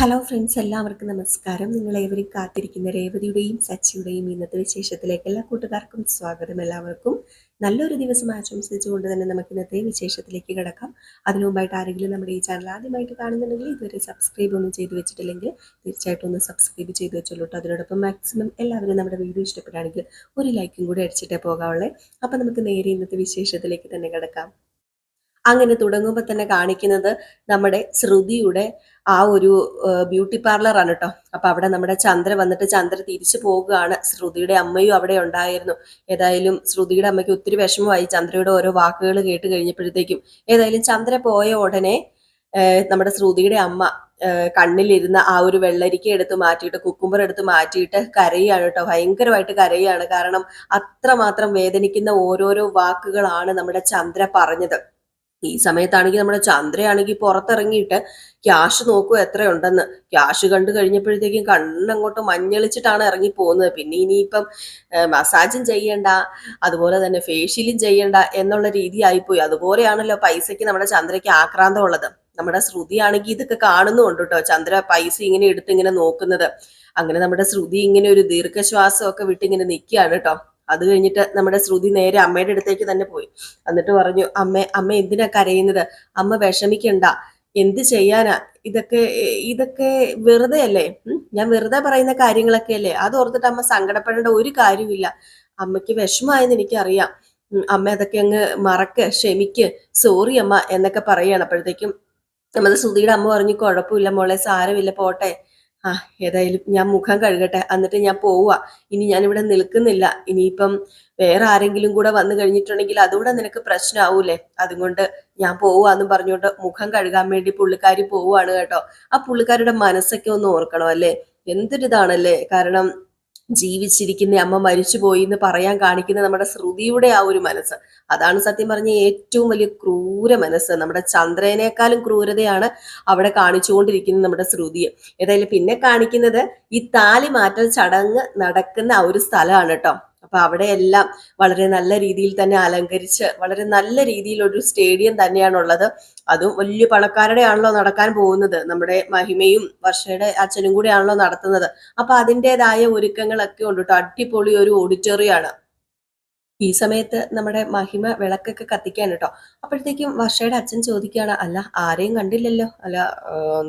Hello friends, എല്ലാവർക്കും നമസ്കാരം. നിങ്ങളേവരും കാത്തിരിക്കുന്ന രേവതിയുടെയും സച്ചിയുടെയും ഇന്നത്തെ വിശേഷത്തിലേക്ക് എല്ലാ കൂട്ടുകാർക്കും സ്വാഗതം. എല്ലാവർക്കും നല്ലൊരു ദിവസം ആശംസിച്ചുകൊണ്ട് തന്നെ നമുക്ക് ഇന്നത്തെ വിശേഷത്തിലേക്ക് കിടക്കാം. അതിനു മുമ്പായിട്ട് ആരെങ്കിലും നമ്മുടെ ഈ ചാനൽ ആദ്യമായിട്ട് കാണുന്നുണ്ടെങ്കിൽ ഇതുവരെ സബ്സ്ക്രൈബ് ഒന്നും ചെയ്തു വെച്ചിട്ടില്ലെങ്കിൽ തീർച്ചയായിട്ടും ഒന്ന് സബ്സ്ക്രൈബ് ചെയ്ത് വെച്ചോളൂ. അതിനോടൊപ്പം മാക്സിമം എല്ലാവരും നമ്മുടെ വീഡിയോ ഇഷ്ടപ്പെടുകയാണെങ്കിൽ ഒരു ലൈക്കും കൂടി അടിച്ചിട്ടേ പോകാവുള്ളേ. അപ്പം നമുക്ക് നേരെ ഇന്നത്തെ വിശേഷത്തിലേക്ക് തന്നെ കിടക്കാം. അങ്ങനെ തുടങ്ങുമ്പോൾ തന്നെ കാണിക്കുന്നത് നമ്മുടെ ശ്രുതിയുടെ ആ ഒരു ബ്യൂട്ടി പാർലറാണ് കേട്ടോ. അപ്പൊ അവിടെ നമ്മുടെ ചന്ദ്ര വന്നിട്ട് ചന്ദ്ര തിരിച്ചു പോകുകയാണ്. ശ്രുതിയുടെ അമ്മയും അവിടെ ഉണ്ടായിരുന്നു. ഏതായാലും ശ്രുതിയുടെ അമ്മയ്ക്ക് ഒത്തിരി വിഷമമായി ചന്ദ്രയുടെ ഓരോ വാക്കുകൾ കേട്ട് കഴിഞ്ഞപ്പോഴത്തേക്കും. ഏതായാലും ചന്ദ്ര പോയ ഉടനെ നമ്മുടെ ശ്രുതിയുടെ അമ്മ കണ്ണിലിരുന്ന ആ ഒരു വെള്ളരിക്ക എടുത്ത് മാറ്റിയിട്ട് കുക്കുംബർ എടുത്ത് മാറ്റിയിട്ട് കരയാണ് കേട്ടോ. ഭയങ്കരമായിട്ട് കരയാണ്. കാരണം അത്രമാത്രം വേദനിക്കുന്ന ഓരോരോ വാക്കുകളാണ് നമ്മുടെ ചന്ദ്ര പറഞ്ഞത്. ഈ സമയത്താണെങ്കിൽ നമ്മുടെ ചന്ദ്രയാണെങ്കിൽ പുറത്തിറങ്ങിയിട്ട് ക്യാഷ് നോക്കുക എത്രയുണ്ടെന്ന്. ക്യാഷ് കണ്ടു കഴിഞ്ഞപ്പോഴത്തേക്കും കണ്ണങ്ങോട്ട് മഞ്ഞളിച്ചിട്ടാണ് ഇറങ്ങി പോകുന്നത്. പിന്നെ ഇനിയിപ്പം മസാജും ചെയ്യണ്ട, അതുപോലെ തന്നെ ഫേഷ്യലും ചെയ്യണ്ട എന്നുള്ള രീതി ആയിപ്പോയി. അതുപോലെയാണല്ലോ പൈസയ്ക്ക് നമ്മുടെ ചന്ദ്രയ്ക്ക് ആക്രാന്തം ഉള്ളത്. നമ്മുടെ ശ്രുതിയാണെങ്കിൽ ഇതൊക്കെ കാണുന്നുണ്ട് കേട്ടോ. ചന്ദ്ര പൈസ ഇങ്ങനെ എടുത്ത് ഇങ്ങനെ നോക്കുന്നത്. അങ്ങനെ നമ്മുടെ ശ്രുതി ഇങ്ങനെ ഒരു ദീർഘശ്വാസമൊക്കെ വിട്ട് ഇങ്ങനെ നിൽക്കുകയാണ് കേട്ടോ. അത് കഴിഞ്ഞിട്ട് നമ്മുടെ ശ്രുതി നേരെ അമ്മയുടെ അടുത്തേക്ക് തന്നെ പോയി. എന്നിട്ട് പറഞ്ഞു, അമ്മ എന്തിനാ കരയുന്നത്? അമ്മ വിഷമിക്കണ്ട. എന്ത് ചെയ്യാനാ? ഇതൊക്കെ ഇതൊക്കെ വെറുതെ അല്ലേ? ഞാൻ വെറുതെ പറയുന്ന കാര്യങ്ങളൊക്കെ അല്ലേ? അത് ഓർത്തിട്ട് അമ്മ സങ്കടപ്പെടേണ്ട ഒരു കാര്യമില്ല. അമ്മയ്ക്ക് വിഷമായെന്ന് എനിക്കറിയാം. അമ്മ അതൊക്കെ അങ്ങ് മറക്ക്, ക്ഷമിക്ക്, സോറി അമ്മ എന്നൊക്കെ പറയാണ്. അപ്പോഴത്തേക്കും നമ്മുടെ ശ്രുതിയുടെ അമ്മ പറഞ്ഞു, കുഴപ്പമില്ല മോളെ, സാരമില്ല, പോട്ടെ. ആ, ഏതായാലും ഞാൻ മുഖം കഴുകട്ടെ, എന്നിട്ട് ഞാൻ പോവുക. ഇനി ഞാൻ ഇവിടെ നിൽക്കുന്നില്ല. ഇനിയിപ്പം വേറെ ആരെങ്കിലും കൂടെ വന്നു കഴിഞ്ഞിട്ടുണ്ടെങ്കിൽ അതുകൂടെ നിനക്ക് പ്രശ്നമാവൂലേ? അതുകൊണ്ട് ഞാൻ പോവാന്നും പറഞ്ഞുകൊണ്ട് മുഖം കഴുകാൻ വേണ്ടി പുള്ളിക്കാരി പോവുകയാണ് കേട്ടോ. ആ പുള്ളിക്കാരുടെ മനസ്സൊക്കെ ഒന്ന് ഓർക്കണം അല്ലേ? എന്തൊരിതാണല്ലേ? കാരണം ജീവിച്ചിരിക്കുന്ന അമ്മ മരിച്ചുപോയി എന്ന് പറയാൻ കാണിക്കുന്ന നമ്മുടെ ശ്രുതിയുടെ ആ ഒരു മനസ്സ്, അതാണ് സത്യം പറഞ്ഞ ഏറ്റവും വലിയ ക്രൂര മനസ്സ്. നമ്മുടെ ചന്ദ്രനേക്കാളും ക്രൂരതയാണ് അവിടെ കാണിച്ചുകൊണ്ടിരിക്കുന്നത് നമ്മുടെ ശ്രുതിയെ. ഏതായാലും പിന്നെ കാണിക്കുന്നത് ഈ താലി മാറ്റൽ ചടങ്ങ് നടക്കുന്ന ആ ഒരു സ്ഥലമാണ് കേട്ടോ. അപ്പൊ അവിടെയെല്ലാം വളരെ നല്ല രീതിയിൽ തന്നെ അലങ്കരിച്ച് വളരെ നല്ല രീതിയിലൊരു സ്റ്റേഡിയം തന്നെയാണുള്ളത്. അതും വലിയ പണക്കാരുടെ ആണല്ലോ നടക്കാൻ പോകുന്നത്. നമ്മുടെ മഹിമയും വർഷയുടെ അച്ഛനും കൂടെ ആണല്ലോ നടത്തുന്നത്. അപ്പൊ അതിൻ്റെതായ ഒരുക്കങ്ങളൊക്കെ ഉണ്ട് കേട്ടോ. അടിപൊളി ഒരു ഓഡിറ്റോറിയമാണ്. ഈ സമയത്ത് നമ്മുടെ മഹിമ വിളക്കൊക്കെ കത്തിക്കാൻ കേട്ടോ. അപ്പോഴത്തേക്കും വർഷയുടെ അച്ഛൻ ചോദിക്കുകയാണ്, അല്ല ആരെയും കണ്ടില്ലല്ലോ? അല്ല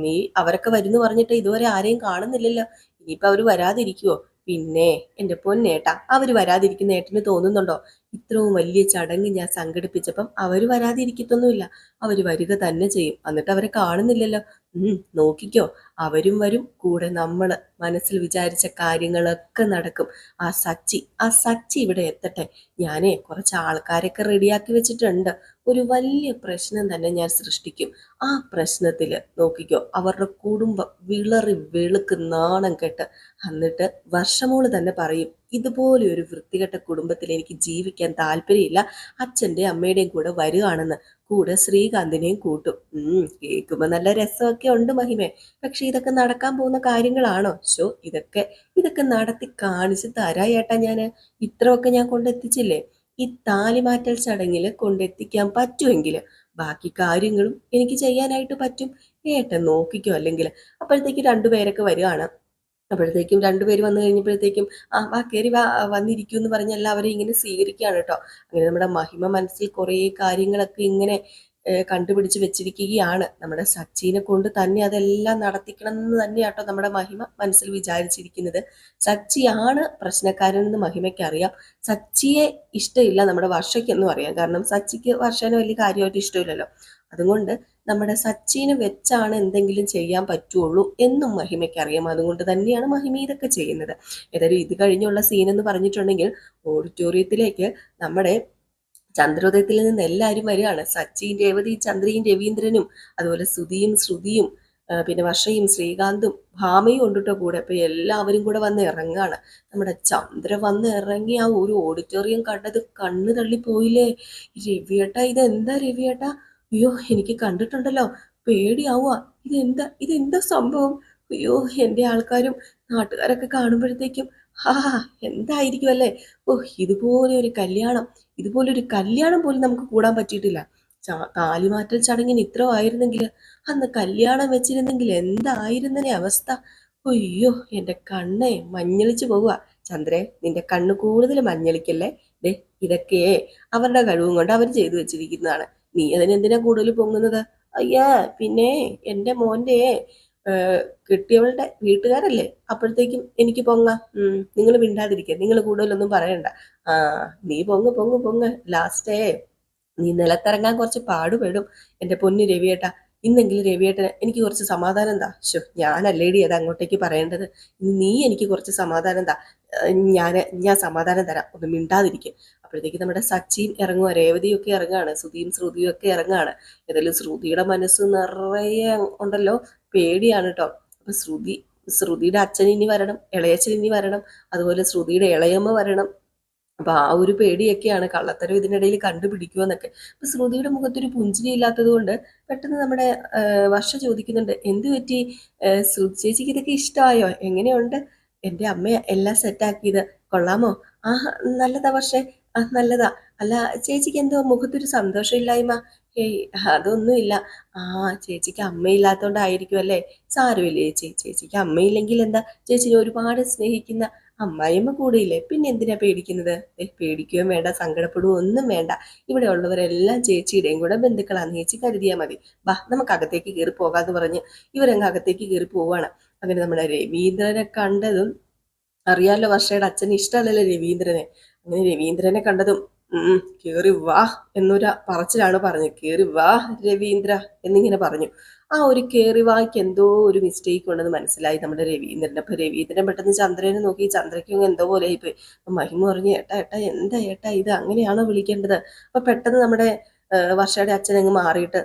നീ അവരൊക്കെ വരുന്നു പറഞ്ഞിട്ട് ഇതുവരെ ആരെയും കാണുന്നില്ലല്ലോ? ഇനിയിപ്പൊ അവര് വരാതിരിക്കുവോ? പിന്നെ എന്റെ പൊന്നേട്ടാ, അവര് വരാതിരിക്കുന്ന ഏട്ടന് തോന്നുന്നുണ്ടോ? ഇത്രയും വലിയ ചടങ്ങ് ഞാൻ സംഘടിപ്പിച്ചപ്പം അവര് വരാതിരിക്കത്തൊന്നുമില്ല. അവര് വരിക തന്നെ ചെയ്യും. എന്നിട്ട് അവരെ കാണുന്നില്ലല്ലോ. നോക്കിക്കോ, അവരും വരും, കൂടെ നമ്മള് മനസ്സിൽ വിചാരിച്ച കാര്യങ്ങളൊക്കെ നടക്കും. ആ സച്ചി ഇവിടെ എത്തട്ടെ. ഞാനേ കുറച്ച് ആൾക്കാരൊക്കെ റെഡിയാക്കി വെച്ചിട്ടുണ്ട്. ഒരു വലിയ പ്രശ്നം തന്നെ ഞാൻ സൃഷ്ടിക്കും. ആ പ്രശ്നത്തില് നോക്കിക്കോ, അവരുടെ കുടുംബം വിളറി വെളുക്ക് നാണം കെട്ട്. എന്നിട്ട് വർഷമോള് തന്നെ പറയും, ഇതുപോലെ ഒരു വൃത്തികെട്ട കുടുംബത്തിൽ എനിക്ക് ജീവിക്കാൻ താല്പര്യമില്ല, അച്ഛൻ്റെയും അമ്മയുടെയും കൂടെ വരികയാണെന്ന്. കൂടെ ശ്രീകാന്തിനെയും കൂട്ടും. കേൾക്കുമ്പോ നല്ല രസമൊക്കെ ഉണ്ട് മഹിമേ. പക്ഷെ ഇതൊക്കെ നടക്കാൻ പോകുന്ന കാര്യങ്ങളാണോ? ഇതൊക്കെ നടത്തി കാണിച്ച് തരാ ഏട്ടാ. ഞാന് ഇത്രയൊക്കെ ഞാൻ കൊണ്ടെത്തിച്ചില്ലേ? ഈ താലിമാറ്റൽ ചടങ്ങിൽ കൊണ്ടെത്തിക്കാൻ പറ്റുമെങ്കിൽ ബാക്കി കാര്യങ്ങളും എനിക്ക് ചെയ്യാനായിട്ട് പറ്റും. ഏട്ടൻ നോക്കിക്കോ. അല്ലെങ്കിൽ അപ്പോഴത്തേക്ക് രണ്ടുപേരൊക്കെ വരികയാണ്. അപ്പോഴത്തേക്കും രണ്ടുപേര് വന്നു കഴിഞ്ഞപ്പോഴത്തേക്കും വാ കയറി വാ, വന്നിരിക്കൂ എന്ന് പറഞ്ഞ് എല്ലാവരെയും ഇങ്ങനെ സ്വീകരിക്കുകയാണ് കേട്ടോ. അങ്ങനെ നമ്മുടെ മഹിമ മനസ്സിൽ കുറേ കാര്യങ്ങളൊക്കെ ഇങ്ങനെ കണ്ടുപിടിച്ച് വെച്ചിരിക്കുകയാണ്. നമ്മുടെ സച്ചിനെ കൊണ്ട് തന്നെ അതെല്ലാം നടത്തിക്കണം എന്ന് തന്നെയാട്ടോ നമ്മുടെ മഹിമ മനസ്സിൽ വിചാരിച്ചിരിക്കുന്നത്. സച്ചിയാണ് പ്രശ്നക്കാരനെന്ന് മഹിമയ്ക്ക് അറിയാം. സച്ചിയെ ഇഷ്ടമില്ല നമ്മുടെ വർഷയ്ക്കെന്നും അറിയാം. കാരണം സച്ചിക്ക് വർഷനെ വലിയ കാര്യമായിട്ട് ഇഷ്ടമില്ലല്ലോ. അതുകൊണ്ട് നമ്മുടെ സച്ചിനെ വെച്ചാണ് എന്തെങ്കിലും ചെയ്യാൻ പറ്റുള്ളൂ എന്നും മഹിമയ്ക്ക് അറിയാം. അതുകൊണ്ട് തന്നെയാണ് മഹിമ ഇതൊക്കെ ചെയ്യുന്നത്. ഏതായാലും ഇത് കഴിഞ്ഞുള്ള സീൻ എന്ന് പറഞ്ഞിട്ടുണ്ടെങ്കിൽ ഓഡിറ്റോറിയത്തിലേക്ക് നമ്മുടെ ചന്ദ്രോദയത്തിൽ നിന്ന് എല്ലാവരും വരികയാണ്. സച്ചിയും രേവതി, ചന്ദ്രയും രവീന്ദ്രനും, അതുപോലെ സുധിയും ശ്രുതിയും, പിന്നെ വർഷയും ശ്രീകാന്തും ഭാമയും ഉണ്ട് കേട്ടോ കൂടെ. അപ്പൊ എല്ലാവരും കൂടെ വന്ന് ഇറങ്ങാണ്. നമ്മുടെ ചന്ദ്ര വന്ന് ഇറങ്ങി ആ ഒരു ഓഡിറ്റോറിയം കണ്ടത് കണ്ണ് തള്ളിപ്പോയില്ലേ. രവിയേട്ടാ, ഇതെന്താ രവിയേട്ടാ? അയ്യോ, എനിക്ക് കണ്ടിട്ടുണ്ടല്ലോ, പേടിയാവുക. ഇതെന്താ സംഭവം? അയ്യോ, എൻ്റെ ആൾക്കാരും നാട്ടുകാരൊക്കെ കാണുമ്പോഴത്തേക്കും ഹാ, എന്തായിരിക്കും അല്ലേ? ഇതുപോലെ ഒരു കല്യാണം പോലും നമുക്ക് കൂടാൻ പറ്റിയിട്ടില്ല. താലിമാറ്റൽ ചടങ്ങിന് ഇത്ര ആയിരുന്നെങ്കിൽ അന്ന് കല്യാണം വെച്ചിരുന്നെങ്കിൽ എന്തായിരുന്നനെ അവസ്ഥ. അയ്യോ, എന്റെ കണ്ണേ മഞ്ഞളിച്ചു പോവുക. ചന്ദ്രേ, നിന്റെ കണ്ണ് കൂടുതൽ മഞ്ഞളിക്കല്ലേ. ദേ, ഇതൊക്കെ അവരുടെ കഴിവും കൊണ്ട് അവർ ചെയ്തു വെച്ചിരിക്കുന്നതാണ്. നീ അതിനെന്തിനാ കൂടുതൽ പൊങ്ങുന്നത്? അയ്യാ, പിന്നെ എന്റെ മോന്റെ കിട്ടിയവളുടെ വീട്ടുകാരല്ലേ, അപ്പോഴത്തേക്കും എനിക്ക് പൊങ്ങാം. നിങ്ങൾ മിണ്ടാതിരിക്കുക, നിങ്ങൾ കൂടുതലൊന്നും പറയണ്ട. ആ, നീ പൊങ്ങ് പൊങ്ങ് പൊങ്ങ്. ലാസ്റ്റേ നീ നിലത്തിറങ്ങാൻ കുറച്ച് പാടുപെടും. എന്റെ പൊന്നു രവിയേട്ടാ, ഇന്നെങ്കിലും രവിയേട്ടന് എനിക്ക് കുറച്ച് സമാധാനം താ. ഞാനല്ലേടി അത് അങ്ങോട്ടേക്ക് പറയേണ്ടത്. നീ എനിക്ക് കുറച്ച് സമാധാനം താ. ഞാൻ സമാധാനം തരാം, ഒന്ന് മിണ്ടാതിരിക്കും. അപ്പോഴത്തേക്ക് നമ്മുടെ സച്ചിയും ഇറങ്ങുക, രേവതിയൊക്കെ ഇറങ്ങാണ്, ശ്രുതിയും ഒക്കെ ഇറങ്ങാണ്. ഏതായാലും ശ്രുതിയുടെ മനസ്സ് നിറയെ ഉണ്ടല്ലോ, പേടിയാണ് കേട്ടോ. അപ്പൊ ശ്രുതിയുടെ അച്ഛൻ ഇനി വരണം, ഇളയച്ഛൻ ഇനി വരണം, അതുപോലെ ശ്രുതിയുടെ ഇളയമ്മ വരണം. അപ്പൊ ആ ഒരു പേടിയൊക്കെയാണ്, കള്ളത്തരം ഇതിനിടയിൽ കണ്ടുപിടിക്കുമോ എന്നൊക്കെ. അപ്പൊ ശ്രുതിയുടെ മുഖത്തൊരു പുഞ്ചിരി ഇല്ലാത്തത് കൊണ്ട് പെട്ടെന്ന് നമ്മുടെ വർഷ ചോദിക്കുന്നുണ്ട്, എന്ത് പറ്റി ശ്രുതി ചേച്ചിക്ക് ഇതൊക്കെ ഇഷ്ടമായോ, എങ്ങനെയുണ്ട്? എന്റെ അമ്മ എല്ലാം സെറ്റാക്കിയത് കൊള്ളാമോ? ആ, നല്ലതാ പക്ഷേ. ആ, നല്ലതാ. അല്ല, ചേച്ചിക്ക് എന്തോ മുഖത്തൊരു സന്തോഷമില്ലായ്മ? ഏയ്, അതൊന്നുമില്ല. ആ, ചേച്ചിക്ക് അമ്മയില്ലാത്തോണ്ടായിരിക്കും അല്ലേ? സാരമില്ലേ ചേച്ചി, ചേച്ചിക്ക് അമ്മയില്ലെങ്കിൽ എന്താ, ചേച്ചിനെ ഒരുപാട് സ്നേഹിക്കുന്ന അമ്മായിയമ്മ കൂടെയില്ലേ, പിന്നെ എന്തിനാ പേടിക്കുന്നത്? പേടിക്കുകയും വേണ്ട, സങ്കടപ്പെടുകയോ ഒന്നും വേണ്ട. ഇവിടെ ഉള്ളവരെല്ലാം ചേച്ചിയുടെയും കൂടെ ബന്ധുക്കളാന്ന് ചേച്ചി കരുതിയാൽ മതി. വാ, നമുക്ക് അകത്തേക്ക് കയറി പോകാന്ന് പറഞ്ഞ് ഇവരങ്ങ് അകത്തേക്ക് കയറി പോവാണ്. അങ്ങനെ നമ്മുടെ രവീന്ദ്രനെ കണ്ടതും, അറിയാലോ വർഷയുടെ അച്ഛന് ഇഷ്ടമല്ലല്ലോ രവീന്ദ്രനെ. അങ്ങനെ രവീന്ദ്രനെ കണ്ടതും കേറി വാ എന്നൊരു പറച്ചിലാണ് പറഞ്ഞത്. കേറി വാ രവീന്ദ്ര എന്നിങ്ങനെ പറഞ്ഞു. ആ ഒരു കേറി വായ്ക്ക് എന്തോ ഒരു മിസ്റ്റേക്ക് ഉണ്ടെന്ന് മനസ്സിലായി നമ്മുടെ രവീന്ദ്രൻ. അപ്പൊ രവീന്ദ്രൻ പെട്ടെന്ന് ചന്ദ്രനെ നോക്കി, ചന്ദ്രയ്ക്കും എന്തോ പോലെ ആയിപ്പോയി. അപ്പൊ മഹിമ പറഞ്ഞു, ഏട്ടാ ഏട്ടാ, എന്താ ഏട്ടാ ഇത്, അങ്ങനെയാണോ വിളിക്കേണ്ടത്? അപ്പൊ പെട്ടെന്ന് നമ്മുടെ വർഷയുടെ അച്ഛൻ അങ്ങ് മാറിയിട്ട്,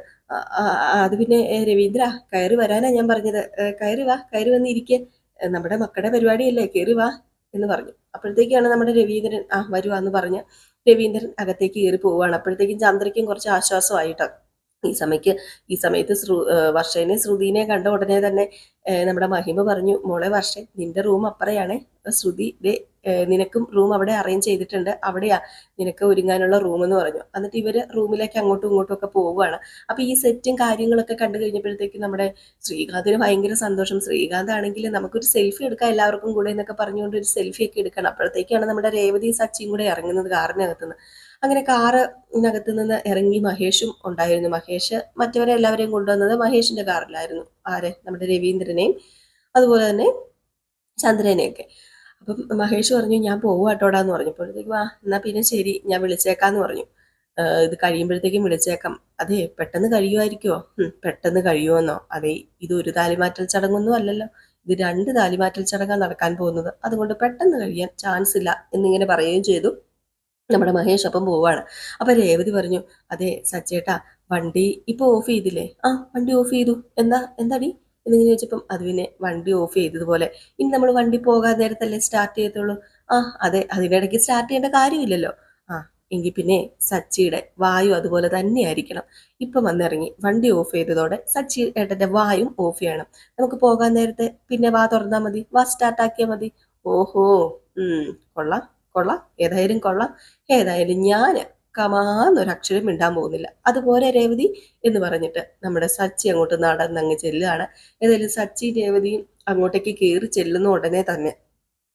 അത് പിന്നെ രവീന്ദ്ര, കയറി വരാനാ ഞാൻ പറഞ്ഞത്. കയറി വാ, കയറി വന്നിരിക്കെ, നമ്മുടെ മക്കളുടെ പരിപാടിയല്ലേ, കയറി വാ എന്ന് പറഞ്ഞു. അപ്പോഴത്തേക്കാണ് നമ്മുടെ രവീന്ദ്രൻ വരുവാന്ന് പറഞ്ഞ് രവീന്ദ്രൻ അകത്തേക്ക് കയറി പോവുകയാണ്. അപ്പോഴത്തേക്കും ചന്ദ്രയ്ക്കും കുറച്ച് ആശ്വാസമായിട്ടോ. ഈ സമയത്ത് വർഷേനെ ശ്രുതിനെ കണ്ട ഉടനെ തന്നെ നമ്മുടെ മഹിമ പറഞ്ഞു, മോളെ വർഷ, നിന്റെ റൂം അപ്പറയാണേ. ശ്രുതി, നിനക്കും റൂം അവിടെ അറേഞ്ച് ചെയ്തിട്ടുണ്ട്, അവിടെയാ നിനക്ക് ഒരുങ്ങാനുള്ള റൂം എന്ന് പറഞ്ഞു. എന്നിട്ട് ഇവര് റൂമിലേക്ക് അങ്ങോട്ടും ഇങ്ങോട്ടും ഒക്കെ പോവുകയാണ്. അപ്പൊ ഈ സെറ്റും കാര്യങ്ങളൊക്കെ കണ്ടു കഴിഞ്ഞപ്പോഴത്തേക്കും നമ്മുടെ ശ്രീകാന്തിന് ഭയങ്കര സന്തോഷം. ശ്രീകാന്ത് ആണെങ്കിൽ നമുക്കൊരു സെൽഫി എടുക്കാം എല്ലാവർക്കും കൂടെ എന്നൊക്കെ പറഞ്ഞുകൊണ്ട് ഒരു സെൽഫി ഒക്കെ എടുക്കണം. അപ്പോഴത്തേക്കാണ് നമ്മുടെ രേവതി സച്ചിയും കൂടെ ഇറങ്ങുന്നത് കാറിനകത്തുനിന്ന്. അങ്ങനെ കാറിനകത്ത് നിന്ന് ഇറങ്ങി മഹേഷും ഉണ്ടായിരുന്നു. മഹേഷ് മറ്റവരെ എല്ലാവരെയും കൊണ്ടുവന്നത് മഹേഷിന്റെ കാറിലായിരുന്നു. ആരെ? നമ്മുടെ രവീന്ദ്രനെയും അതുപോലെ തന്നെ ചന്ദ്രനെയൊക്കെ. അപ്പം മഹേഷ് പറഞ്ഞു, ഞാൻ പോവാട്ടോടാന്ന് പറഞ്ഞപ്പോഴത്തേക്കും എന്നാ പിന്നെ ശരി, ഞാൻ വിളിച്ചേക്കാന്ന് പറഞ്ഞു. ഇത് കഴിയുമ്പോഴത്തേക്കും വിളിച്ചേക്കാം. അതെ, പെട്ടെന്ന് കഴിയുമായിരിക്കുമോ? പെട്ടെന്ന് കഴിയുമെന്നോ? അതെ, ഇത് ഒരു താലിമാറ്റൽ ചടങ്ങൊന്നും അല്ലല്ലോ, ഇത് 2 താലിമാറ്റൽ ചടങ്ങാണ് നടക്കാൻ പോകുന്നത്. അതുകൊണ്ട് പെട്ടെന്ന് കഴിയാൻ ചാൻസ് ഇല്ല എന്നിങ്ങനെ പറയുകയും ചെയ്തു നമ്മുടെ മഹേഷ്. അപ്പം പോവാണ്. അപ്പൊ രേവതി പറഞ്ഞു, അതെ സച്ചേട്ടാ, വണ്ടി ഇപ്പൊ ഓഫ് ചെയ്തില്ലേ? വണ്ടി ഓഫ് ചെയ്തു. എന്താടി എന്നിങ്ങനെ ചോദിച്ചപ്പം, അത് പിന്നെ വണ്ടി ഓഫ് ചെയ്തതുപോലെ, ഇനി നമ്മൾ വണ്ടി പോകാൻ നേരത്തല്ലേ സ്റ്റാർട്ട് ചെയ്യത്തുള്ളൂ. അതെ, അതിനിടയ്ക്ക് സ്റ്റാർട്ട് ചെയ്യേണ്ട കാര്യമില്ലല്ലോ. ആ, എങ്കിൽ പിന്നെ സച്ചിയുടെ വായു അതുപോലെ തന്നെ ആയിരിക്കണം. ഇപ്പം വന്നിറങ്ങി വണ്ടി ഓഫ് ചെയ്തതോടെ സച്ചി ഏട്ടന്റെ വായും ഓഫ് ചെയ്യണം. നമുക്ക് പോകാൻ നേരത്തെ പിന്നെ വാ തുറന്നാൽ മതി, വാ സ്റ്റാർട്ടാക്കിയാൽ മതി. ഓഹോ, കൊള്ളാം കൊള്ളാം, ഏതായാലും കൊള്ളാം. ഏതായാലും ഞാൻ കമാന്നൊരക്ഷരം മിണ്ടാൻ പോകുന്നില്ല. അതുപോലെ രേവതി എന്ന് പറഞ്ഞിട്ട് നമ്മുടെ സച്ചി അങ്ങോട്ട് നടന്നങ്ങ് ചെല്ലുകയാണ്. ഏതായാലും സച്ചി രേവതിയും അങ്ങോട്ടേക്ക് കയറി ചെല്ലുന്ന ഉടനെ തന്നെ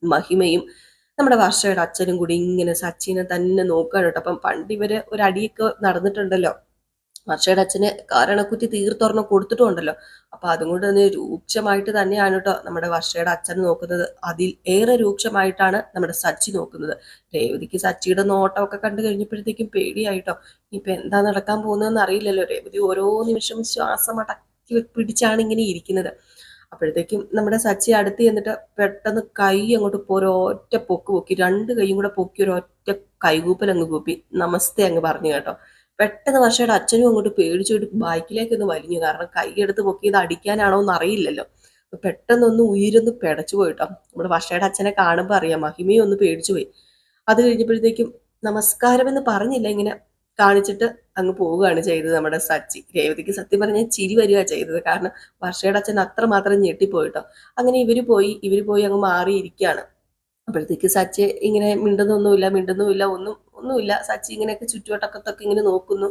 മഹിമയും നമ്മുടെ വർഷയുടെ അച്ഛനും കൂടി ഇങ്ങനെ സച്ചിനെ തന്നെ നോക്കുകയാണ് കേട്ടോ. അപ്പം പണ്ട് ഇവര് ഒരു അടിയൊക്കെ നടന്നിട്ടുണ്ടല്ലോ. വർഷയുടെ അച്ഛന് കാരണക്കുറ്റി തീർത്തൊരെണ്ണം കൊടുത്തിട്ടുണ്ടല്ലോ. അപ്പൊ അതുകൊണ്ട് തന്നെ രൂക്ഷമായിട്ട് തന്നെയാണ് കേട്ടോ നമ്മുടെ വർഷയുടെ അച്ഛൻ നോക്കുന്നത്. അതിൽ ഏറെ രൂക്ഷമായിട്ടാണ് നമ്മുടെ സച്ചി നോക്കുന്നത്. രേവതിക്ക് സച്ചിയുടെ നോട്ടമൊക്കെ കണ്ടു കഴിഞ്ഞപ്പോഴത്തേക്കും പേടിയായിട്ടോ. ഇപ്പൊ എന്താ നടക്കാൻ പോകുന്നതെന്ന് അറിയില്ലല്ലോ. രേവതി ഓരോ നിമിഷം ശ്വാസം അടക്കി പിടിച്ചാണ് ഇങ്ങനെ ഇരിക്കുന്നത്. അപ്പോഴത്തേക്കും നമ്മുടെ സച്ചി അടുത്ത് ചെന്നിട്ട് പെട്ടെന്ന് കൈ അങ്ങോട്ട് ഒരൊറ്റ പൊക്ക് പൊക്കി, 2 കൈയും കൂടെ പൊക്കി ഒരൊറ്റ കൈകൂപ്പൽ അങ്ങ് കൂപ്പി നമസ്തേ അങ്ങ് പറഞ്ഞു കേട്ടോ. പെട്ടെന്ന് വർഷയുടെ അച്ഛനും അങ്ങോട്ട് പേടിച്ചോട്ട് ബൈക്കിലേക്ക് ഒന്ന് വലിഞ്ഞു. കാരണം കൈയെടുത്ത് പൊക്കിയത് അടിക്കാനാണോ എന്ന് അറിയില്ലല്ലോ. പെട്ടെന്നൊന്ന് ഉയരൊന്ന് പിടച്ചു പോയിട്ടോ. നമ്മുടെ വർഷയുടെ അച്ഛനെ കാണുമ്പോൾ അറിയാം, മഹിമയും ഒന്ന് പേടിച്ചു പോയി. അത് കഴിഞ്ഞപ്പോഴത്തേക്കും നമസ്കാരം എന്ന് പറഞ്ഞില്ല, ഇങ്ങനെ കാണിച്ചിട്ട് അങ്ങ് പോവുകയാണ് ചെയ്തത് നമ്മുടെ സച്ചി. രേവതിക്ക് സത്യം പറഞ്ഞാൽ ചിരി വരിക ചെയ്തത്. കാരണം വർഷയുടെ അച്ഛൻ അത്രമാത്രം ഞെട്ടിപ്പോയിട്ടോ. അങ്ങനെ ഇവര് പോയി അങ്ങ് മാറിയിരിക്കുകയാണ്. അപ്പോഴത്തേക്ക് സച്ചി ഇങ്ങനെ മിണ്ടുന്നുമില്ല, ഒന്നുമില്ല. സച്ചി ഇങ്ങനെയൊക്കെ ചുറ്റുവട്ടത്തൊക്കെ ഇങ്ങനെ നോക്കുന്നു.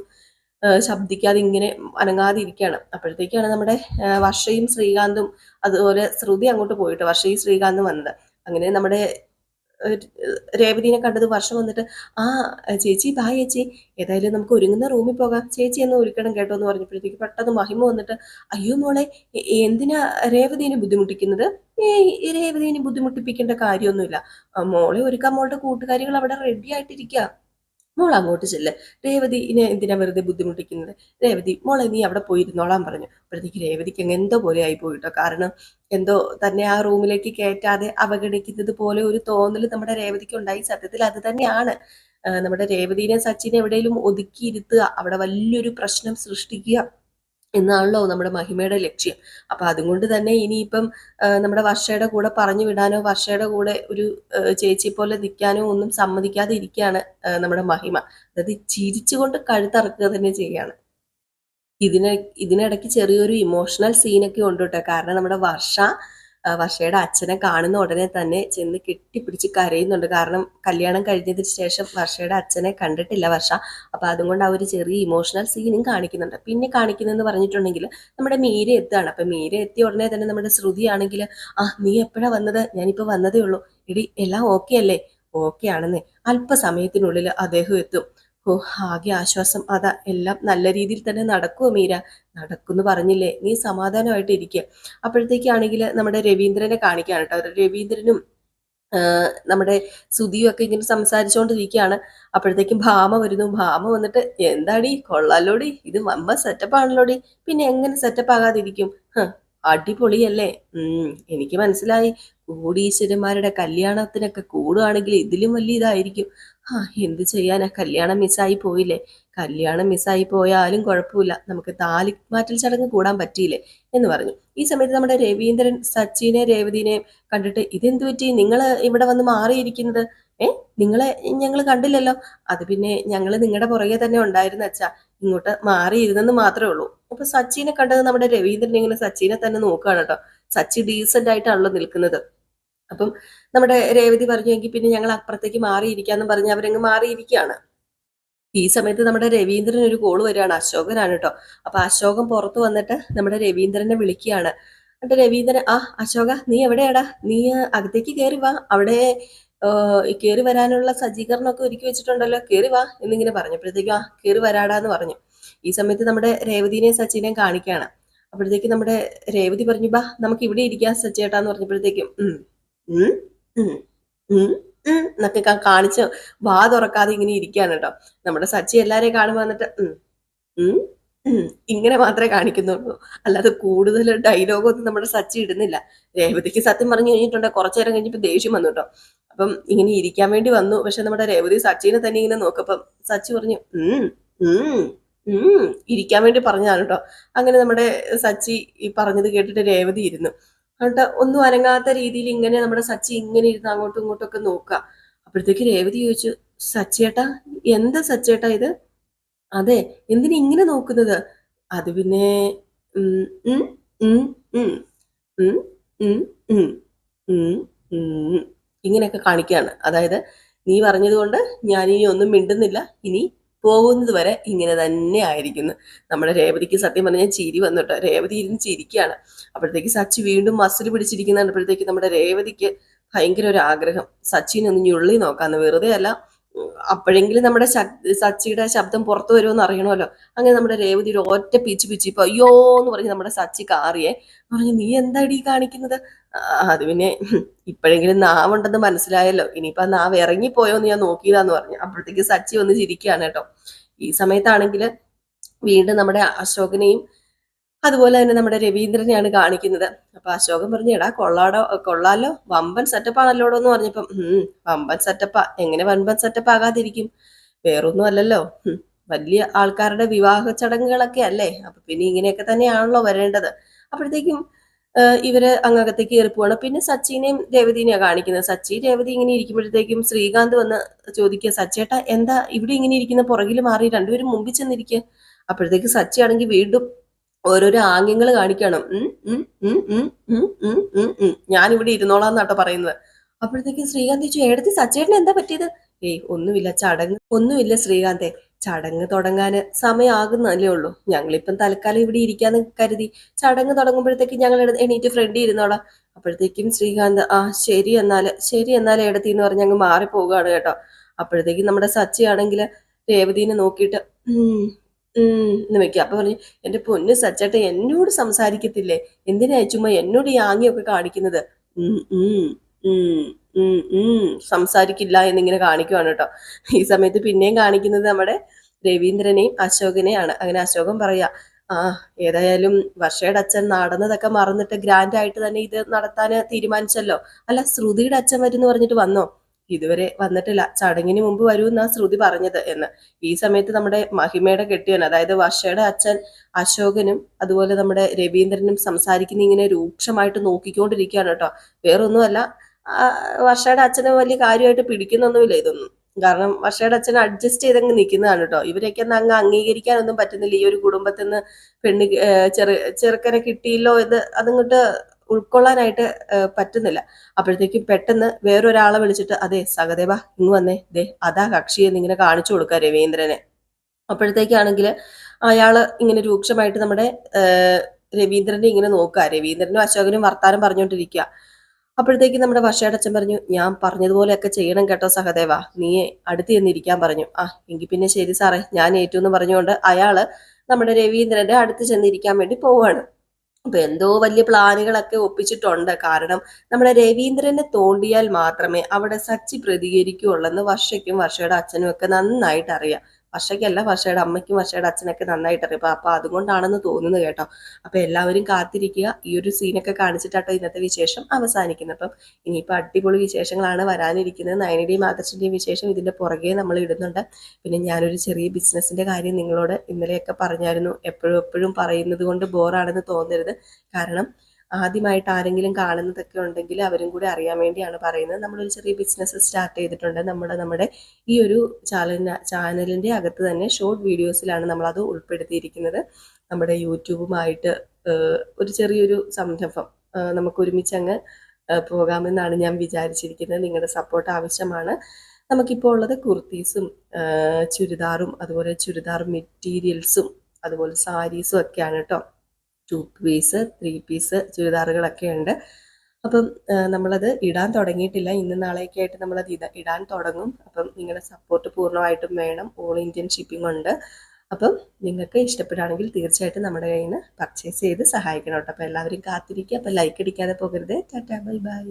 ശബ്ദിക്കാതെ ഇങ്ങനെ അനങ്ങാതെ ഇരിക്കുകയാണ്. അപ്പോഴത്തേക്കാണ് നമ്മുടെ വർഷയും ശ്രീകാന്തും അതുപോലെ ശ്രുതി അങ്ങോട്ട് പോയിട്ട് വർഷയും ശ്രീകാന്തും വന്നത്. അങ്ങനെ നമ്മുടെ രേവതിനെ കണ്ടത് വർഷം വന്നിട്ട്, ആ ചേച്ചി ബാ ചേച്ചി, ഏതായാലും നമുക്ക് ഒരുങ്ങുന്ന റൂമിൽ പോകാം, ചേച്ചി എന്ന് ഒരുക്കണം കേട്ടോ എന്ന് പറഞ്ഞപ്പോഴത്തേക്ക് പെട്ടെന്ന് മഹിമ വന്നിട്ട്, അയ്യോ മോളെ, എന്തിനാ രേവതിനെ ബുദ്ധിമുട്ടിക്കുന്നത്? രേവതിനെ ബുദ്ധിമുട്ടിപ്പിക്കേണ്ട കാര്യമൊന്നുമില്ല, മോളെ ഒരുക്കാൻ മോളുടെ കൂട്ടുകാരികൾ അവിടെ റെഡി ആയിട്ടിരിക്കുക, മോൾ അങ്ങോട്ട് ചെല്ല്, രേവതിനെ എന്തിനാ വെറുതെ ബുദ്ധിമുട്ടിക്കുന്നത്, രേവതി മോളെ നീ അവിടെ പോയിരുന്നോളാൻ പറഞ്ഞു. അപ്പോഴത്തേക്ക് രേവതിക്ക് അങ്ങ് എന്തോ പോലെ ആയി പോയിട്ടോ. കാരണം എന്തോ തന്നെ ആ റൂമിലേക്ക് കയറ്റാതെ അവഗണിക്കുന്നത് പോലെ ഒരു തോന്നൽ നമ്മുടെ രേവതിക്ക് ഉണ്ടായി. സത്യത്തിൽ അത് തന്നെയാണ്. നമ്മുടെ രേവതിനെ സച്ചിനെ എവിടെയെങ്കിലും ഒതുക്കിയിരുത്തുക, അവിടെ വലിയൊരു പ്രശ്നം സൃഷ്ടിക്കുക എന്നാണല്ലോ നമ്മുടെ മഹിമയുടെ ലക്ഷ്യം. അപ്പൊ അതുകൊണ്ട് തന്നെ ഇനിയിപ്പം നമ്മുടെ വർഷയുടെ കൂടെ പറഞ്ഞു വിടാനോ വർഷയുടെ കൂടെ ഒരു ചേച്ചി പോലെ നിൽക്കാനോ ഒന്നും സമ്മതിക്കാതെ ഇരിക്കുകയാണ് നമ്മുടെ മഹിമ. അതായത് ചിരിച്ചുകൊണ്ട് കഴുത്തറക്കുക തന്നെ ചെയ്യാണ്. ഇതിനിടയ്ക്ക് ചെറിയൊരു ഇമോഷണൽ സീനൊക്കെ ഉണ്ട് കേട്ടോ. കാരണം നമ്മുടെ വർഷയുടെ അച്ഛനെ കാണുന്ന ഉടനെ തന്നെ ചെന്ന് കെട്ടിപ്പിടിച്ച് കരയുന്നുണ്ട്. കാരണം കല്യാണം കഴിഞ്ഞതിന് ശേഷം വർഷയുടെ അച്ഛനെ കണ്ടിട്ടില്ല വർഷ. അപ്പൊ അതുകൊണ്ട് ആ ഒരു ചെറിയ ഇമോഷണൽ സീനും കാണിക്കുന്നുണ്ട്. പിന്നെ കാണിക്കുന്നതെന്ന് പറഞ്ഞിട്ടുണ്ടെങ്കിൽ നമ്മുടെ മീര എത്തുകയാണ്. അപ്പൊ മീര എത്തിയ ഉടനെ തന്നെ നമ്മുടെ ശ്രുതി ആണെങ്കിൽ, നീ എപ്പോഴാ വന്നത്? ഞാനിപ്പോ വന്നതേ ഉള്ളൂ. എടി എല്ലാം ഓക്കെ അല്ലേ? ഓക്കെ ആണെന്നേ, അല്പസമയത്തിനുള്ളിൽ അദ്ദേഹം എത്തും. ഓ, ആകെ ആശ്വാസം. അതാ, എല്ലാം നല്ല രീതിയിൽ തന്നെ നടക്കുമോ മീര? നടക്കുമെന്ന് പറഞ്ഞില്ലേ, നീ സമാധാനമായിട്ട് ഇരിക്കുക. അപ്പോഴത്തേക്കാണെങ്കിൽ നമ്മുടെ രവീന്ദ്രനെ കാണിക്കാണ് കേട്ടോ. രവീന്ദ്രനും നമ്മുടെ സുധിയും ഒക്കെ ഇങ്ങനെ സംസാരിച്ചുകൊണ്ടിരിക്കുകയാണ്. അപ്പോഴത്തേക്കും ഭാമ വരുന്നു. ഭാമ വന്നിട്ട്, എന്താടി കൊള്ളാലോടി, ഇത് വമ്പ സെറ്റപ്പ് ആണല്ലോടി, പിന്നെ എങ്ങനെ സെറ്റപ്പ് ആകാതിരിക്കും? അടിപൊളിയല്ലേ? എനിക്ക് മനസ്സിലായി, കോടീശ്വരന്മാരുടെ കല്യാണത്തിനൊക്കെ കൂടുകയാണെങ്കിൽ ഇതിലും വലിയ ഇതായിരിക്കും. എന്ത് ചെയ്യാനാ, കല്യാണം മിസ്സായി പോയില്ലേ? കല്യാണം മിസ്സായി പോയാലും കുഴപ്പമില്ല, നമുക്ക് താലി മാറ്റൽ ചടങ്ങ് കൂടാൻ പറ്റിയില്ലേ എന്ന് പറഞ്ഞു. ഈ സമയത്ത് നമ്മുടെ രവീന്ദ്രൻ സച്ചിനെ രേവതിനെ കണ്ടിട്ട്, ഇതെന്തു പറ്റി നിങ്ങൾ ഇവിടെ വന്ന് മാറിയിരിക്കുന്നത്? നിങ്ങളെ ഞങ്ങൾ കണ്ടില്ലല്ലോ. അത് പിന്നെ ഞങ്ങൾ നിങ്ങളുടെ പുറകെ തന്നെ ഉണ്ടായിരുന്ന അച്ഛാ, ഇങ്ങോട്ട് മാറിയിരുന്നെന്ന് മാത്രമേ ഉള്ളൂ. അപ്പൊ സച്ചിനെ കണ്ടത് നമ്മുടെ രവീന്ദ്രൻ ഇങ്ങനെ സച്ചിനെ തന്നെ നോക്കുകയാണ് കേട്ടോ. സച്ചി ഡീസന്റ് ആയിട്ടാണല്ലോ നിൽക്കുന്നത്. അപ്പം നമ്മുടെ രേവതി പറഞ്ഞു, എങ്കിൽ പിന്നെ ഞങ്ങൾ അപ്പുറത്തേക്ക് മാറിയിരിക്കാന്ന് പറഞ്ഞ് അവരങ്ങ് മാറിയിരിക്കുകയാണ്. ഈ സമയത്ത് നമ്മുടെ രവീന്ദ്രൻ ഒരു കോള് വരികയാണ്. അശോകനാണ് കേട്ടോ. അപ്പൊ അശോകൻ പുറത്തു വന്നിട്ട് നമ്മുടെ രവീന്ദ്രനെ വിളിക്കുകയാണ്. എന്നിട്ട് രവീന്ദ്രൻ, അശോക നീ എവിടെയാടാ? നീ അകത്തേക്ക് കയറി വാ, അവിടെ കയറി വരാനുള്ള സജ്ജീകരണമൊക്കെ ഒരുക്കി വെച്ചിട്ടുണ്ടല്ലോ, കയറി വാ എന്നിങ്ങനെ പറഞ്ഞപ്പോഴത്തേക്കും കയറി വരാടാന്ന് പറഞ്ഞു. ഈ സമയത്ത് നമ്മുടെ രേവതിനെയും സച്ചിനെയും കാണിക്കുകയാണ്. അപ്പോഴത്തേക്ക് നമ്മുടെ രേവതി പറഞ്ഞു, ബാ നമുക്ക് ഇവിടെ ഇരിക്കാം സച്ചേട്ടാന്ന് പറഞ്ഞപ്പോഴത്തേക്കും എന്നൊക്കെ കാണിച്ച് വാ തുറക്കാതെ ഇങ്ങനെ ഇരിക്കുകയാണ് കേട്ടോ. നമ്മുടെ സച്ചി എല്ലാരെയും കാണുമ്പോൾ വന്നിട്ട് ഇങ്ങനെ മാത്രമേ കാണിക്കുന്നുള്ളൂ, അല്ലാതെ കൂടുതൽ ഡയലോഗൊന്നും നമ്മുടെ സച്ചി ഇടുന്നില്ല. രേവതിക്ക് സത്യം പറഞ്ഞു കഴിഞ്ഞിട്ടുണ്ട് കുറച്ചു നേരം കഴിഞ്ഞപ്പോൾ ദേഷ്യം വന്നു കേട്ടോ. അപ്പം ഇങ്ങനെ ഇരിക്കാൻ വേണ്ടി വന്നു. പക്ഷെ നമ്മുടെ രേവതി സച്ചിനെ തന്നെ ഇങ്ങനെ നോക്കപ്പം സച്ചി പറഞ്ഞു ഇരിക്കാൻ വേണ്ടി പറഞ്ഞതാണ് കേട്ടോ. അങ്ങനെ നമ്മുടെ സച്ചി ഈ പറഞ്ഞത് കേട്ടിട്ട് രേവതി ഇരുന്നു. എന്നിട്ട് ഒന്നും അനങ്ങാത്ത രീതിയിൽ ഇങ്ങനെ നമ്മുടെ സച്ചി ഇങ്ങനെ ഇരുന്ന് അങ്ങോട്ടും ഇങ്ങോട്ടും ഒക്കെ നോക്കുക. അപ്പോഴത്തേക്ക് രേവതി ചോദിച്ചു, സച്ചേട്ടാ എന്താ സച്ചേട്ടാ ഇത്? അതെ, എന്തിനാ ഇങ്ങനെ നോക്കുന്നത്? അത് പിന്നെ ഇങ്ങനെയൊക്കെ കാണിക്കുകയാണ്. അതായത് നീ പറഞ്ഞതുകൊണ്ട് ഞാൻ ഇനി ഒന്നും മിണ്ടുന്നില്ല, ഇനി പോകുന്നത് വരെ ഇങ്ങനെ തന്നെ ആയിരിക്കുന്നു. നമ്മുടെ രേവതിക്ക് സത്യം പറഞ്ഞാൽ ചിരി വന്നിട്ട് രേവതി ഇരുന്ന് ചിരിക്കുകയാണ്. അപ്പോഴത്തേക്ക് സച്ചി വീണ്ടും മസിൽ പിടിച്ചിരിക്കുന്നുണ്ടപ്പോഴത്തേക്ക് നമ്മുടെ രേവതിക്ക് ഭയങ്കര ഒരു ആഗ്രഹം സച്ചിനെ ഒന്ന് ഞുള്ളി നോക്കാന്ന്. വെറുതെ അല്ല, അപ്പോഴെങ്കിലും നമ്മുടെ സച്ചിയുടെ ശബ്ദം പുറത്തു വരുമെന്ന് അറിയണമല്ലോ. അങ്ങനെ നമ്മുടെ രേവതി ഒരു ഒറ്റ പിച്ച് ഇപ്പൊ അയ്യോ എന്ന് പറഞ്ഞ് നമ്മുടെ സച്ചി കാറിയെ പറഞ്ഞു, നീ എന്താടി കാണിക്കുന്നത്? അത് പിന്നെ ഇപ്പോഴെങ്കിലും നാവുണ്ടെന്ന് മനസ്സിലായല്ലോ, ഇനിയിപ്പൊ ആ നാവ് ഇറങ്ങിപ്പോയോന്ന് ഞാൻ നോക്കിയതാന്ന് പറഞ്ഞു. അപ്പോഴത്തേക്ക് സച്ചി വന്ന് ചിരിക്കുകയാണ് കേട്ടോ. ഈ സമയത്താണെങ്കിൽ വീണ്ടും നമ്മുടെ അശോകനെയും അതുപോലെ തന്നെ നമ്മുടെ രവീന്ദ്രനെയാണ് കാണിക്കുന്നത്. അപ്പൊ അശോകൻ പറഞ്ഞു, എടാ കൊള്ളാലോ, വമ്പൻ സെറ്റപ്പ് ആണല്ലോടോ എന്ന് പറഞ്ഞപ്പം വമ്പൻ സെറ്റപ്പാ, എങ്ങനെ വമ്പൻ സെറ്റപ്പ് ആകാതിരിക്കും? വേറൊന്നും അല്ലല്ലോ, വലിയ ആൾക്കാരുടെ വിവാഹ ചടങ്ങുകളൊക്കെ അല്ലേ, അപ്പൊ പിന്നെ ഇങ്ങനെയൊക്കെ തന്നെയാണല്ലോ വരേണ്ടത്. അപ്പോഴത്തേക്കും ഇവര് അങ്ങകത്തേക്ക് കയറി പോവാണ്. പിന്നെ സച്ചിനെയും രേവതിനെയാണ് കാണിക്കുന്നത്. സച്ചി രേവതി ഇങ്ങനെ ഇരിക്കുമ്പോഴത്തേക്കും ശ്രീകാന്ത് വന്ന് ചോദിക്കുക, സച്ചേട്ടാ എന്താ ഇവിടെ ഇങ്ങനെ ഇരിക്കുന്ന, പുറകിൽ മാറി രണ്ടുപേരും മുമ്പിൽ ചെന്നിരിക്കുക. അപ്പോഴത്തേക്ക് സച്ചി ആണെങ്കിൽ വീണ്ടും ഓരോരോ ആംഗ്യങ്ങൾ കാണിക്കണം. ഞാനിവിടെ ഇരുന്നോളാം എന്നാട്ടോ പറയുന്നത്. അപ്പോഴത്തേക്ക് ശ്രീകാന്ത് ചോദിച്ചു, ഏടത്തി സച്ചേട്ടന് എന്താ പറ്റിയത്? ഏയ് ഒന്നുമില്ല ശ്രീകാന്തേ, ചടങ്ങ് തുടങ്ങാൻ സമയമാകുന്നല്ലേ ഉള്ളൂ. ഞങ്ങളിപ്പം തൽക്കാലം ഇവിടെ ഇരിക്കാന്ന് കരുതി. ചടങ്ങ് തുടങ്ങുമ്പോഴത്തേക്ക് ഞങ്ങൾ എണീറ്റ് ഫ്രണ്ടിൽ ഇരുന്നോളാം. അപ്പോഴത്തേക്കും ശ്രീകാന്ത് ശരി എന്നാല് ഏടത്തി എന്ന് പറഞ്ഞ് അങ്ങ് മാറിപ്പോവുകയാണ് കേട്ടോ. അപ്പോഴത്തേക്കും നമ്മുടെ സച്ചി ആണെങ്കിൽ രേവതിനെ നോക്കിയിട്ട് എന്ന് വെക്കുക. അപ്പൊ പറഞ്ഞു, എന്റെ പൊന്ന് സച്ചേട്ട എന്നോട് സംസാരിക്കത്തില്ലേ, എന്തിനാ ചുമ്മാ എന്നോട് ഈ ആംഗ്യമൊക്കെ കാണിക്കുന്നത്? ഉം ഉം ഉം സംസാരിക്കില്ല എന്നിങ്ങനെ കാണിക്കുവാണ് കേട്ടോ. ഈ സമയത്ത് പിന്നെയും കാണിക്കുന്നത് നമ്മുടെ രവീന്ദ്രനെയും അശോകനെയാണ്. അങ്ങനെ അശോകൻ പറയാ, ആ ഏതായാലും വർഷയുടെ അച്ഛൻ നടന്നതൊക്കെ മറന്നിട്ട് ഗ്രാൻഡ് ആയിട്ട് തന്നെ ഇത് നടത്താൻ തീരുമാനിച്ചല്ലോ. അല്ല, ശ്രുതിയുടെ അച്ഛൻ വരും പറഞ്ഞിട്ട് വന്നോ? ഇതുവരെ വന്നിട്ടില്ല, ചടങ്ങിന് മുമ്പ് വരൂന്നാ ശ്രുതി പറഞ്ഞത് എന്ന്. ഈ സമയത്ത് നമ്മുടെ മഹിമയുടെ കെട്ടിയൻ, അതായത് വർഷയുടെ അച്ഛൻ അശോകനും അതുപോലെ നമ്മുടെ രവീന്ദ്രനും സംസാരിക്കുന്ന ഇങ്ങനെ രൂക്ഷമായിട്ട് നോക്കിക്കൊണ്ടിരിക്കുകയാണ് കേട്ടോ. വേറൊന്നുമല്ല, വർഷയുടെ അച്ഛന് വലിയ കാര്യമായിട്ട് പിടിക്കുന്നൊന്നുമില്ല ഇതൊന്നും. കാരണം വർഷയുടെ അച്ഛൻ അഡ്ജസ്റ്റ് ചെയ്തങ്ങ് നിൽക്കുന്നതാണ് കേട്ടോ. ഇവരൊക്കെ ഒന്ന് അങ്ങ് അംഗീകരിക്കാനൊന്നും പറ്റുന്നില്ല. ഈ ഒരു കുടുംബത്തിൽ നിന്ന് ചെറുക്കനെ കിട്ടിയില്ലോ ഇത് അതിങ്ങോട്ട് ഉൾക്കൊള്ളാനായിട്ട് പറ്റുന്നില്ല. അപ്പോഴത്തേക്കും പെട്ടെന്ന് വേറൊരാളെ വിളിച്ചിട്ട്, അതെ സഹദേവ ഇങ്ങ് വന്നേ, ദേ അതാ കക്ഷി എന്നിങ്ങനെ കാണിച്ചു കൊടുക്കുക രവീന്ദ്രനെ. അപ്പോഴത്തേക്കാണെങ്കിൽ അയാള് ഇങ്ങനെ രൂക്ഷമായിട്ട് നമ്മുടെ രവീന്ദ്രനെ ഇങ്ങനെ നോക്കുക. രവീന്ദ്രനും അശോകനും വർത്താനം പറഞ്ഞുകൊണ്ടിരിക്കുക. അപ്പോഴത്തേക്ക് നമ്മുടെ വർഷയുടെ അച്ഛൻ പറഞ്ഞു, ഞാൻ പറഞ്ഞതുപോലെയൊക്കെ ചെയ്യണം കേട്ടോ സഹദേവ, നീയെ അടുത്ത് ചെന്നിരിക്കാൻ പറഞ്ഞു. എങ്കിൽ പിന്നെ ശരി സാറേ, ഞാൻ ഏറ്റു എന്ന് പറഞ്ഞുകൊണ്ട് അയാള് നമ്മുടെ രവീന്ദ്രന്റെ അടുത്ത് ചെന്നിരിക്കാൻ വേണ്ടി പോവാണ്. അപ്പൊ എന്തോ വലിയ പ്ലാനുകളൊക്കെ ഒപ്പിച്ചിട്ടുണ്ട്. കാരണം നമ്മുടെ രവീന്ദ്രനെ തോണ്ടിയാൽ മാത്രമേ അവിടെ സച്ചി പ്രതികരിക്കുകയുള്ളെന്ന് വർഷയ്ക്കും വർഷയുടെ അച്ഛനും ഒക്കെ നന്നായിട്ട് അറിയാം. വർഷയ്ക്കല്ല, വർഷയുടെ അമ്മയ്ക്കും വർഷയുടെ അച്ഛനൊക്കെ നന്നായിട്ട് അറിയാം. അപ്പൊ അതുകൊണ്ടാണെന്ന് തോന്നുന്നു കേട്ടോ. അപ്പൊ എല്ലാവരും കാത്തിരിക്കുക. ഈ ഒരു സീനൊക്കെ കാണിച്ചിട്ടാട്ടോ ഇന്നത്തെ വിശേഷം അവസാനിക്കുന്നത്. അപ്പം ഇനിയിപ്പോൾ അടിപൊളി വിശേഷങ്ങളാണ് വരാനിരിക്കുന്നത്. നയനയുടെയും ആദർശിന്റെയും വിശേഷം ഇതിന്റെ പുറകെ നമ്മൾ ഇടുന്നുണ്ട്. പിന്നെ ഞാനൊരു ചെറിയ ബിസിനസിന്റെ കാര്യം നിങ്ങളോട് ഇന്നലെയൊക്കെ പറഞ്ഞായിരുന്നു. എപ്പോഴും പറയുന്നത് കൊണ്ട് ബോറാണെന്ന് തോന്നരുത്. കാരണം ആദ്യമായിട്ട് ആരെങ്കിലും കാണുന്നതൊക്കെ ഉണ്ടെങ്കിൽ അവരും കൂടി അറിയാൻ വേണ്ടിയാണ് പറയുന്നത്. നമ്മളൊരു ചെറിയ ബിസിനസ് സ്റ്റാർട്ട് ചെയ്തിട്ടുണ്ട്. നമ്മുടെ ഈ ഒരു ചാനലിൻ്റെ അകത്ത് തന്നെ ഷോർട്ട് വീഡിയോസിലാണ് നമ്മളത് ഉൾപ്പെടുത്തിയിരിക്കുന്നത്. നമ്മുടെ യൂട്യൂബുമായിട്ട് ഒരു ചെറിയൊരു സംരംഭം നമുക്ക് ഒരുമിച്ചങ്ങ് പോകാമെന്നാണ് ഞാൻ വിചാരിച്ചിരിക്കുന്നത്. നിങ്ങളുടെ സപ്പോർട്ട് ആവശ്യമാണ്. നമുക്കിപ്പോൾ ഉള്ളത് കുർത്തീസും ചുരിദാറും അതുപോലെ ചുരിദാർ മെറ്റീരിയൽസും അതുപോലെ സാരീസും ഒക്കെയാണ് കേട്ടോ. 2 പീസ് 3 പീസ് ചുരിദാറുകളൊക്കെ ഉണ്ട്. അപ്പം നമ്മളത് ഇടാൻ തുടങ്ങിയിട്ടില്ല. ഇന്ന് നാളെയൊക്കെ ആയിട്ട് നമ്മളത് ഇടാൻ തുടങ്ങും. അപ്പം നിങ്ങളുടെ സപ്പോർട്ട് പൂർണ്ണമായിട്ടും വേണം. ഓൾ ഇന്ത്യൻ ഷിപ്പിംഗ് ഉണ്ട്. അപ്പം നിങ്ങൾക്ക് ഇഷ്ടപ്പെടുകയാണെങ്കിൽ തീർച്ചയായിട്ടും നമ്മുടെ കയ്യിൽ നിന്ന് പർച്ചേസ് ചെയ്ത് സഹായിക്കണം കേട്ടോ. അപ്പോൾ എല്ലാവരും കാത്തിരിക്കുക. അപ്പോൾ ലൈക്ക് അടിക്കാതെ പോകരുത്. Tata bye bye.